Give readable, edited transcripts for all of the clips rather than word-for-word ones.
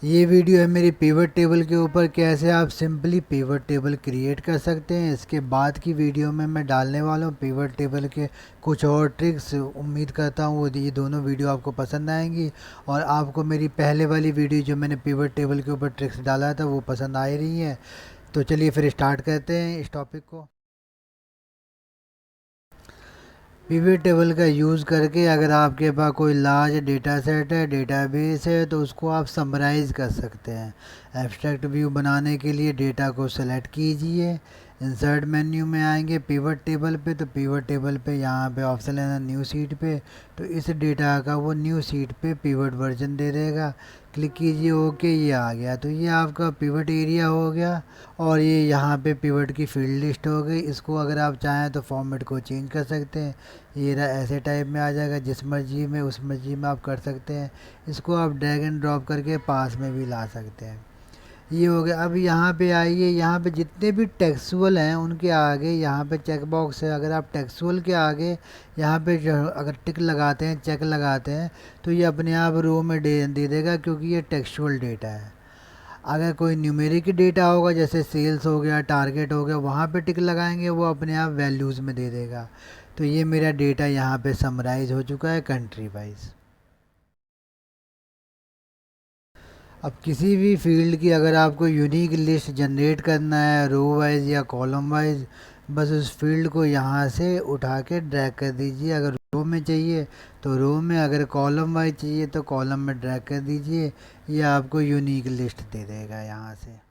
ये वीडियो है मेरी पिवट टेबल के ऊपर, कैसे आप सिंपली पिवट टेबल क्रिएट कर सकते हैं। इसके बाद की वीडियो में मैं डालने वाला हूँ पिवट टेबल के कुछ और ट्रिक्स। उम्मीद करता हूँ वो ये दोनों वीडियो आपको पसंद आएंगी और आपको मेरी पहले वाली वीडियो जो मैंने पिवट टेबल के ऊपर ट्रिक्स डाला था वो पसंद आ रही है। तो चलिए फिर स्टार्ट करते हैं इस टॉपिक को। पिवट टेबल का यूज़ करके अगर आपके पास कोई लार्ज डेटा सेट है, डेटाबेस है, तो उसको आप समराइज़ कर सकते हैं। एब्स्ट्रैक्ट व्यू बनाने के लिए डेटा को सेलेक्ट कीजिए, इंसर्ट मेन्यू में आएंगे पिवट टेबल पे, तो पिवट टेबल पे यहाँ पे ऑप्शन है न्यू सीट पे, तो इस डेटा का वो न्यू सीट पे पिवट वर्जन दे देगा। क्लिक कीजिए, ओके, ये आ गया। तो ये आपका पिवट एरिया हो गया और ये यहाँ पे पिवट की फील्ड लिस्ट हो गई। इसको अगर आप चाहें तो फॉर्मेट को चेंज कर सकते हैं, ये रहा ऐसे टाइप में आ जाएगा। जिस मर्जी में उस मर्जी में आप कर सकते हैं। इसको आप ड्रैग एंड ड्रॉप करके पास में भी ला सकते हैं। ये हो गया। अब यहाँ पे आइए, यहाँ पे जितने भी टेक्सुअल हैं उनके आगे यहाँ पे चेक बॉक्स है। अगर आप टेक्सुअल के आगे यहाँ पे अगर टिक लगाते हैं, चेक लगाते हैं, तो ये अपने आप रो में दे देगा, क्योंकि ये टेक्सुअल डेटा है। अगर कोई न्यूमेरिक डेटा होगा जैसे सेल्स हो गया, टारगेट हो गया, वहाँ पे टिक लगाएंगे, वो अपने आप वैल्यूज़ में दे देगा। तो ये मेरा डेटा यहाँ पे समराइज हो चुका है कंट्री वाइज। अब किसी भी फील्ड की अगर आपको यूनिक लिस्ट जनरेट करना है, रो वाइज या कॉलम वाइज, बस उस फील्ड को यहाँ से उठा के ड्रैग कर दीजिए। अगर रो में चाहिए तो रो में, अगर कॉलम वाइज चाहिए तो कॉलम में ड्रैग कर दीजिए। ये आपको यूनिक लिस्ट दे देगा यहाँ से।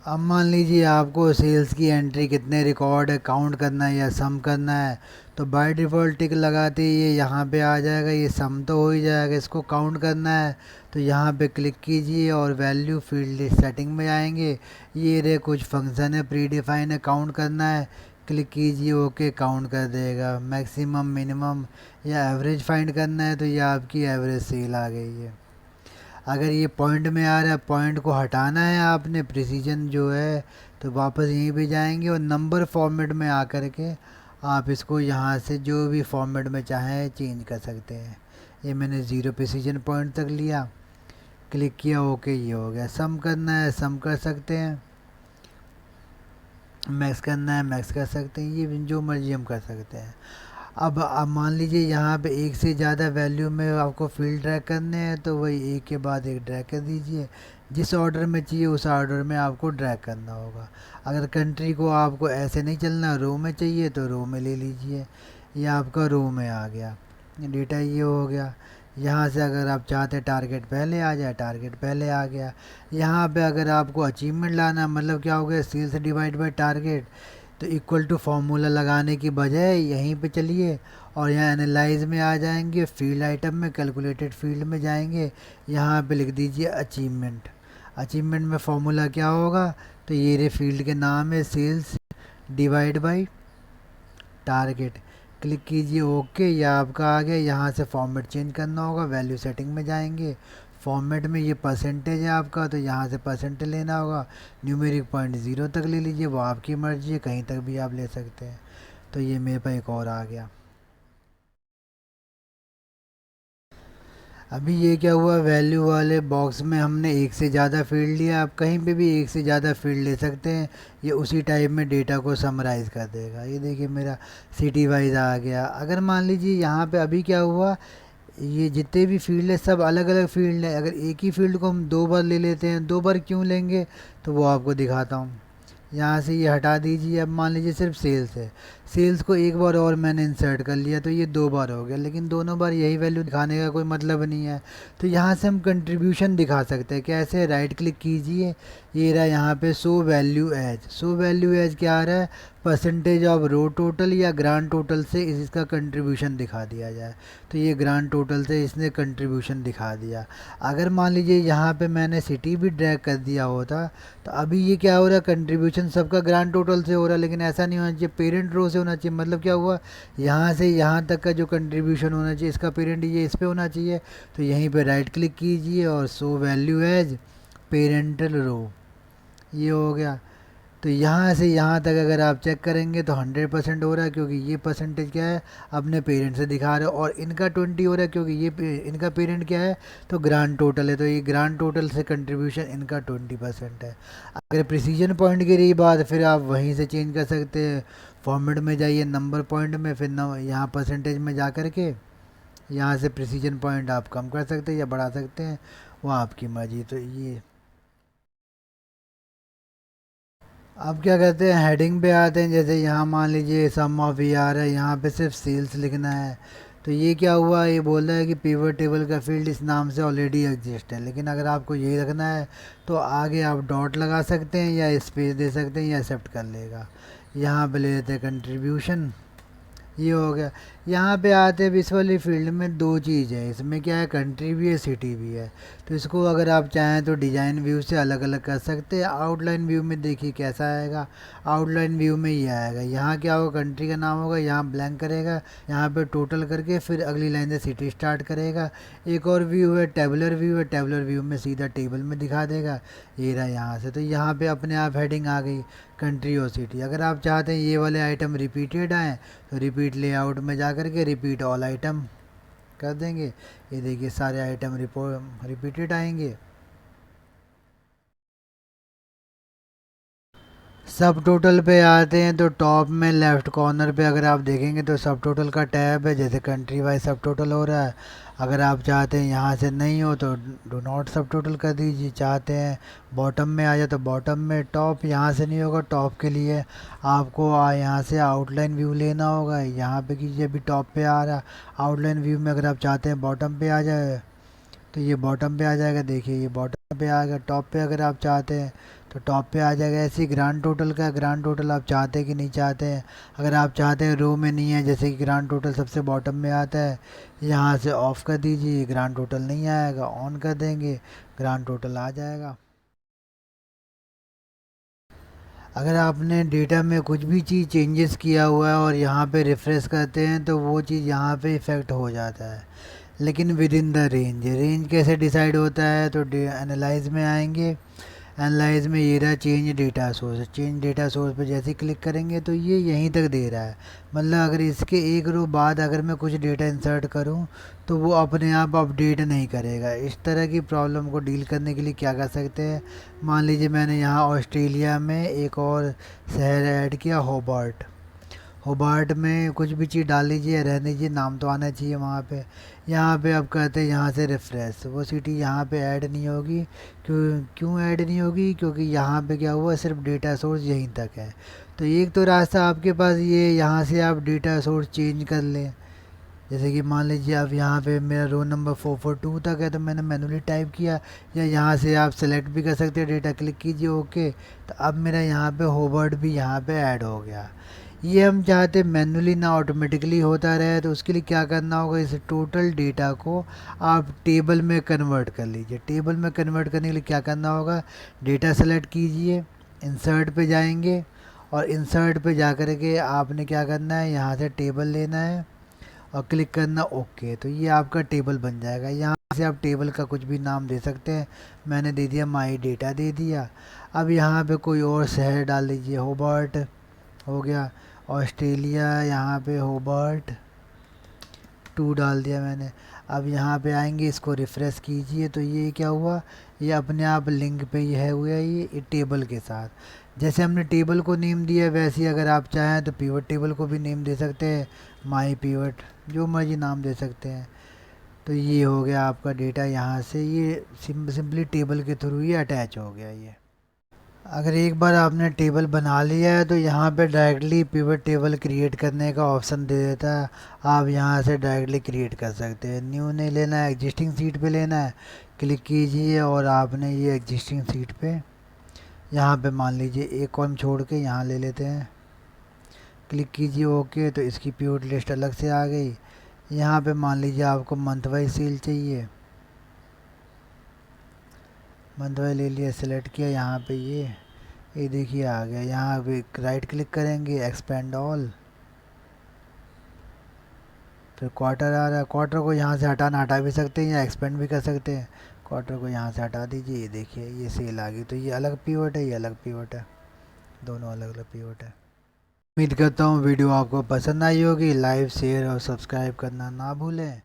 अब मान लीजिए आपको सेल्स की एंट्री कितने रिकॉर्ड है काउंट करना है या सम करना है, तो बाय डिफ़ॉल्ट टिक लगाते ही ये यहाँ पे आ जाएगा। ये सम तो हो ही जाएगा, इसको काउंट करना है तो यहाँ पे क्लिक कीजिए और वैल्यू फील्ड सेटिंग में आएंगे। ये रे कुछ फंक्शन है प्री डिफाइन है, काउंट करना है, क्लिक कीजिए, ओके, काउंट कर देगा। मैक्सिमम, मिनिमम या एवरेज फाइंड करना है, तो ये आपकी एवरेज सेल आ गई है। अगर ये पॉइंट में आ रहा है, पॉइंट को हटाना है आपने, प्रिसीजन जो है, तो वापस यहीं पे जाएंगे और नंबर फॉर्मेट में आकर के आप इसको यहाँ से जो भी फॉर्मेट में चाहें चेंज कर सकते हैं। ये मैंने ज़ीरो प्रिसीजन पॉइंट तक लिया, क्लिक किया, ओके, ये हो गया। सम करना है सम कर सकते हैं, मैक्स करना है मैक्स कर सकते हैं, ये जो मर्जी हम कर सकते हैं। अब मान लीजिए यहाँ पे एक से ज़्यादा वैल्यू में आपको फील्ड ड्रैग करने हैं, तो वही एक के बाद एक ड्रैग कर दीजिए। जिस ऑर्डर में चाहिए उस ऑर्डर में आपको ड्रैग करना होगा। अगर कंट्री को आपको ऐसे नहीं चलना, रो में चाहिए तो रो में ले लीजिए। ये आपका रो में आ गया डेटा, ये हो गया। यहाँ से अगर आप चाहते हैं टारगेट पहले आ जाए, टारगेट पहले आ गया। यहाँ पे अगर आपको अचीवमेंट लाना, मतलब क्या हो गया, सेल्स डिवाइड बाय टारगेट, तो इक्वल टू फार्मूला लगाने की बजाय यहीं पे चलिए और यहाँ एनालाइज में आ जाएंगे, फील्ड आइटम में कैलकुलेटेड फील्ड में जाएंगे, यहाँ पे लिख दीजिए अचीवमेंट। अचीवमेंट में फार्मूला क्या होगा, तो ये रे फील्ड के नाम है sales divide by target. Click कीजिए, ओके, ये आपका आ गया। यहाँ से फॉर्मेट चेंज करना होगा, वैल्यू सेटिंग में जाएंगे, फॉर्मेट में ये परसेंटेज है आपका, तो यहाँ से परसेंटेज लेना होगा। न्यूमेरिक पॉइंट 0 तक ले लीजिए, वो आपकी मर्जी है, कहीं तक भी आप ले सकते हैं। तो ये मेरे पास एक और आ गया। अभी ये क्या हुआ, वैल्यू वाले बॉक्स में हमने एक से ज़्यादा फील्ड लिया। आप कहीं पे भी एक से ज़्यादा फील्ड ले सकते हैं, ये उसी टाइप में डेटा को समराइज़ कर देगा। ये देखिए मेरा सिटी वाइज आ गया। अगर मान लीजिए यहाँ पे अभी क्या हुआ, ये जितने भी फील्ड है सब अलग अलग फील्ड है। अगर एक ही फील्ड को हम दो बार ले लेते हैं, दो बार क्यों लेंगे, तो वो आपको दिखाता हूँ। यहाँ से ये हटा दीजिए। अब मान लीजिए सिर्फ सेल्स है, सेल्स को एक बार और मैंने इंसर्ट कर लिया, तो ये दो बार हो गया, लेकिन दोनों बार यही वैल्यू दिखाने का कोई मतलब नहीं है। तो यहाँ से हम कंट्रीब्यूशन दिखा सकते हैं। कैसे, राइट क्लिक कीजिए, ये रहा यहाँ पे show value as. Show value as क्या आ रहा है, परसेंटेज ऑफ रो टोटल या ग्रांड टोटल से इसका कंट्रीब्यूशन दिखा दिया जाए। तो ये ग्रांड टोटल से इसने कंट्रीब्यूशन दिखा दिया। अगर मान लीजिए यहाँ पे मैंने सिटी भी ड्रैग कर दिया होता, तो अभी ये क्या हो रहा है, कंट्रीब्यूशन सबका ग्रांड टोटल से हो रहा है, लेकिन ऐसा नहीं होना चाहिए, पेरेंट रो से होना चाहिए। मतलब क्या हुआ, यहाँ से यहाँ तक का जो कंट्रीब्यूशन होना चाहिए, इसका पेरेंट ये इस पे होना चाहिए। तो यहीं पे राइट क्लिक कीजिए और शो वैल्यू एज पेरेंटल रो, ये हो गया। तो यहाँ से यहाँ तक अगर आप चेक करेंगे तो 100% हो रहा है, क्योंकि ये परसेंटेज क्या है, अपने पेरेंट से दिखा रहे हो, और इनका 20 हो रहा है क्योंकि इनका पेरेंट क्या है, तो ग्रांड टोटल है, तो ये ग्रांड टोटल से कंट्रीब्यूशन इनका 20% है। अगर प्रिसीजन पॉइंट की रही बात, फिर आप वहीं से चेंज कर सकते हैं, फॉर्मेट में जाइए नंबर पॉइंट में, फिर यहाँ परसेंटेज में जा कर के यहाँ से प्रिसीजन पॉइंट आप कम कर सकते हैं या बढ़ा सकते हैं, वो आपकी मर्जी। तो ये अब क्या कहते हैं, हेडिंग पे आते हैं। जैसे यहाँ मान लीजिए सम ऑफ ईआर है, यहाँ पे सिर्फ सेल्स लिखना है। तो ये क्या हुआ, ये बोल रहा है कि पिवट टेबल का फील्ड इस नाम से ऑलरेडी एग्जिस्ट है, लेकिन अगर आपको यही रखना है तो आगे आप डॉट लगा सकते हैं या स्पेस दे सकते हैं या एक्सेप्ट कर लेगा। यहाँ पे ले लेते हैं कंट्रीब्यूशन, ये हो गया। यहाँ पे आते हैं इस वाली फील्ड में दो चीज़ है, इसमें क्या है, कंट्री भी है सिटी भी है। तो इसको अगर आप चाहें तो डिज़ाइन व्यू से अलग अलग कर सकते हैं। आउटलाइन व्यू में देखिए कैसा आएगा, आउटलाइन व्यू में ये आएगा। यहाँ क्या होगा, कंट्री का नाम होगा, यहाँ ब्लैंक करेगा, यहाँ पे टोटल करके फिर अगली लाइन से सिटी स्टार्ट करेगा। एक और व्यू है, टेबुलर व्यू है, टेबुलर व्यू में सीधा टेबल में दिखा देगा, ये रहा यहाँ से। तो यहाँ पे अपने आप हेडिंग आ गई, कंट्री और सिटी। अगर आप चाहते हैं ये वाले आइटम रिपीटेड आएँ तो रिपीट लेआउट में जा कर के रिपीट ऑल आइटम कर देंगे, ये देखिए सारे आइटम रिपीटेड आएंगे। सब टोटल पे आते हैं तो टॉप में लेफ़्ट कॉर्नर पे अगर आप देखेंगे तो सब टोटल का टैब है, जैसे कंट्री वाइज सब टोटल हो रहा है। अगर आप चाहते हैं यहाँ से नहीं हो तो डू नॉट सब टोटल कर दीजिए, चाहते हैं बॉटम में आ जाए तो बॉटम में। टॉप यहाँ से नहीं होगा, टॉप के लिए आपको यहाँ से आउटलाइन व्यू लेना होगा, यहाँ पे कीजिए, अभी टॉप पे आ रहा है आउटलाइन व्यू में। अगर आप चाहते हैं बॉटम पे आ जाए तो ये बॉटम पे आ जाएगा, देखिए ये बॉटम पे आ गया। टॉप पे अगर आप चाहते हैं तो टॉप पे आ जाएगा। ऐसे ही ग्रांड टोटल का, ग्रांड टोटल आप चाहते हैं कि नहीं चाहते हैं। अगर आप चाहते हैं रो में नहीं है, जैसे कि ग्रांड टोटल सबसे बॉटम में आता है, यहाँ से ऑफ़ कर दीजिए, ग्रांड टोटल नहीं आएगा। ऑन कर देंगे, ग्रांड टोटल आ जाएगा। अगर आपने डेटा में कुछ भी चीज़ चेंजेस किया हुआ है और यहाँ पे रिफ़्रेश करते हैं तो वो चीज़ यहाँ पे इफ़ेक्ट हो जाता है, लेकिन with in the range. Range कैसे डिसाइड होता है, तो एनालाइज में आएंगे, एनालाइज में ये रहा change data source. Change data source पे जैसे क्लिक करेंगे तो ये यहीं तक दे रहा है। मतलब अगर इसके एक रो बाद अगर मैं कुछ डेटा इंसर्ट करूं तो वो अपने आप अपडेट नहीं करेगा। इस तरह की प्रॉब्लम को डील करने के लिए क्या कर सकते हैं, मान लीजिए मैंने यहाँ ऑस्ट्रेलिया में एक और शहर ऐड किया, होबार्ट। होबार्ट में कुछ भी चीज़ डाल लीजिए, रहने दीजिए, नाम तो आना चाहिए वहाँ पे। यहाँ पे अब कहते हैं यहाँ से रिफ्रेश, वो सिटी यहाँ पे ऐड नहीं होगी। क्यों क्यों ऐड नहीं होगी, क्योंकि यहाँ पे क्या हुआ, सिर्फ डेटा सोर्स यहीं तक है। तो एक तो रास्ता आपके पास ये, यहाँ से आप डेटा सोर्स चेंज कर लें। जैसे कि मान लीजिए अब यहाँ पे मेरा रोल नंबर 442 तक है, तो मैंने मैनुअली टाइप किया, या यहाँ से आप सेलेक्ट भी कर सकते हैं, डेटा क्लिक कीजिए, ओके। तो अब मेरा यहाँ पे होबर्ट भी यहाँ पे ऐड हो गया। ये हम चाहते मैनुअली ना ऑटोमेटिकली होता रहे, तो उसके लिए क्या करना होगा, इस टोटल डेटा को आप टेबल में कन्वर्ट कर लीजिए। टेबल में कन्वर्ट करने के लिए क्या करना होगा, डेटा सेलेक्ट कीजिए, इंसर्ट पे जाएंगे, और इंसर्ट पे जा कर के आपने क्या करना है, यहाँ से टेबल लेना है और क्लिक करना ओके। तो ये आपका टेबल बन जाएगा। यहाँ से आप टेबल का कुछ भी नाम दे सकते हैं, मैंने दे दिया माई डेटा दे दिया। अब यहाँ पे कोई और शहर डाल लीजिए, होबार्ट हो गया, ऑस्ट्रेलिया, यहाँ पे होबार्ट 2 डाल दिया मैंने। अब यहाँ पे आएंगे, इसको रिफ़्रेश कीजिए, तो ये क्या हुआ, ये अपने आप लिंक पे ही है हुआ है, ये टेबल के साथ। जैसे हमने टेबल को नेम दिया, वैसे ही अगर आप चाहें तो पिवट टेबल को भी नेम दे सकते हैं, माई पिवट, जो मर्जी नाम दे सकते हैं। तो ये हो गया आपका डेटा, यहाँ से ये सिंपली टेबल के थ्रू ही अटैच हो गया ये। अगर एक बार आपने टेबल बना लिया है तो यहाँ पे डायरेक्टली पिवट टेबल क्रिएट करने का ऑप्शन दे देता है। आप यहाँ से डायरेक्टली क्रिएट कर सकते हैं, न्यू नहीं लेना है, एग्जिस्टिंग सीट पे लेना है, क्लिक कीजिए और आपने ये एग्जिस्टिंग सीट पे यहाँ पे मान लीजिए एक कॉलम छोड़ के यहाँ ले लेते हैं, क्लिक कीजिए ओके। तो इसकी पिवट लिस्ट अलग से आ गई। यहाँ पे मान लीजिए आपको मंथ वाइज सेल चाहिए, मंथ वाइज ले लिया, सेलेक्ट किया, यहाँ पे ये देखिए आ गया। यहाँ पे राइट क्लिक करेंगे, एक्सपेंड ऑल, फिर क्वार्टर आ रहा है। क्वार्टर को यहाँ से हटा भी सकते हैं या एक्सपेंड भी कर सकते हैं। क्वार्टर को यहाँ से हटा दीजिए, ये देखिए ये सेल आ गई। तो ये अलग पिवट है, ये अलग पिवट है। दोनों अलग अलग पिवट है। उम्मीद करता हूँ वीडियो आपको पसंद आई होगी। लाइक शेयर और सब्सक्राइब करना ना भूलें।